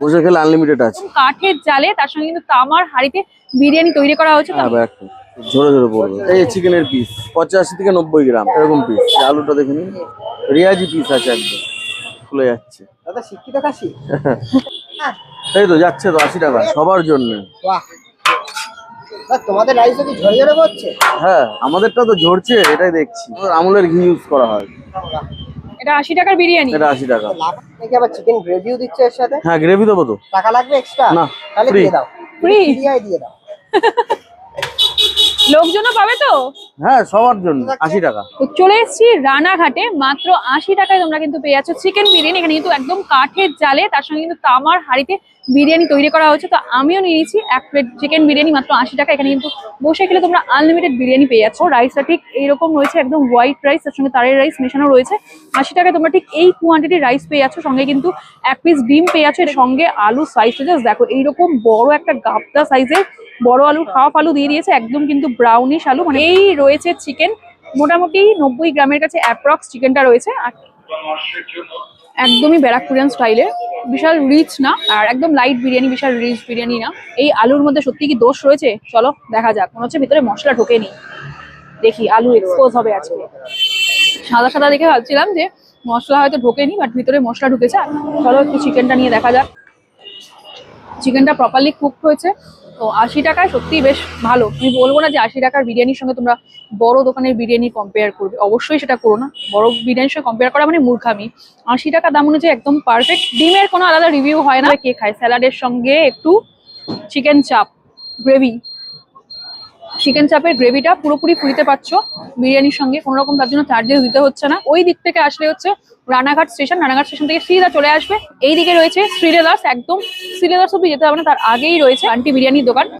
বসে খেলে আনলিমিটেড আছে। কাঠের জালে তার সঙ্গে কিন্তু তামার হাঁড়িতে বিরিয়ানি তৈরি করা হচ্ছে। ঝরে ঝরে পড়বে। এই চিকেনের পিস 85 থেকে 90 গ্রাম এরকম পিস। আলুটা দেখে নিন, রিয়াজি পিস আছে, একদম খুলে যাচ্ছে। দাদা শিক্ষিত খাসি। এই তো যাচ্ছে তো 80 টাকা সবার জন্য। বাহ, তোমাদের রাইস কি ঝরে ঝরে পড়ছে? হ্যাঁ, আমাদেরটা তো ঝরছে, এটাই দেখছি। আমুলের ঘি ইউজ করা হয়। এটা 80 টাকার বিরিয়ানি। এটা 80 টাকা। নাকি আবার চিকেন গ্রেভিও দিচ্ছে এর সাথে? হ্যাঁ, গ্রেভি দেবো তো। টাকা লাগবে এক্সট্রা? না, তাহলে free। দিয়ে দাও, ফ্রি দিয়ে দাও। লোকজনও পাবে তো। হ্যাঁ, সবার জন্য 80 টাকা। তো চলে এসেছি রানাঘাটে, মাত্র 80 টাকায় তোমরা কিন্তু পেয়ে যাচ্ছ চিকেন বিরিয়ানি। এখানে কিন্তু একদম কাঠের জালে তার সঙ্গে কিন্তু তামার হাঁড়িতে বিরিয়ানি তৈরি করা হচ্ছে। তো আমিও নিয়েছি এক প্লেট চিকেন বিরিয়ানি মাত্র 80 টাকা। এখানে কিন্তু বসে খেলে তোমরা আনলিমিটেড বিরিয়ানি পেয়ে যাচ্ছ। রাইসটা ঠিক এইরকম রয়েছে, একদম হোয়াইট রাইস, তার সঙ্গে তারের রাইস মেশানো রয়েছে। 80 টাকায় তোমরা ঠিক এই কোয়ান্টিটি রাইস পেয়ে যাচ্ছ, সঙ্গে কিন্তু এক পিস ডিম পেয়ে যাচ্ছ, এর সঙ্গে আলু সাইজটা জাস্ট দেখো, এইরকম বড় একটা গাবদা সাইজের বড় আলু, হাফ আলু দিয়ে দিয়েছে, একদম কিন্তু ব্রাউনিশ আলু। মানে এই রয়েছে চিকেন, মোটামুটি 90 গ্রামের কাছে অ্যাপ্রক্স চিকেনটা রয়েছে। আর একদমই ব্যারাকপুরিয়ান স্টাইলে, বিশাল রিচ না, আর একদম লাইট বিরিয়ানি, বিশাল রিচ বিরিয়ানি না। এই আলুর মধ্যে সত্যি কি দোষ রয়েছে, চলো দেখা যাক। মনে হচ্ছে ভিতরে মশলা ঢোকেনি, দেখি আলু এক্সপোজ হবে আজকে। সাদা সাদা দেখে ভাবছিলাম যে মশলা হয়তো ঢোকেনি, বাট ভিতরে মশলা ঢুকেছে। চলো একটু চিকেনটা নিয়ে দেখা যাক। চিকেনটা প্রপারলি কুক হয়েছে। তো 80 টাকায় সত্যি বেশ ভালো। আমি বলবো না যে 80 টাকার বিরিয়ানির সঙ্গে তোমরা বড় দোকানের বিরিয়ানি কম্পেয়ার করবে, অবশ্যই সেটা করো না। বড় বিরিয়ানির সঙ্গে কম্পেয়ার করা মানে মূর্খামি। 80 টাকা দাম অনুযায়ী একদম পারফেক্ট। ডিমের কোনো আলাদা রিভিউ হয় না। কে খায় স্যালাডের সঙ্গে একটু চিকেন চাপ গ্রেভি, চিকেন চাপের গ্রেভিটা পুরোপুরি ফুরিতে পারছো বিরিয়ানির সঙ্গে, কোনো রকম তার জন্য চার্জেস দিতে হচ্ছে না। ওই দিক থেকে আসলে হচ্ছে রানাঘাট স্টেশন, রানাঘাট স্টেশন থেকে সিধা চলে আসবে। এই দিকে রয়েছে শ্রীলেদার্স, একদম শ্রীলেদার্স অব্দি যেতে হবে না, তার আগেই রয়েছে আন্টি বিরিয়ানির দোকান।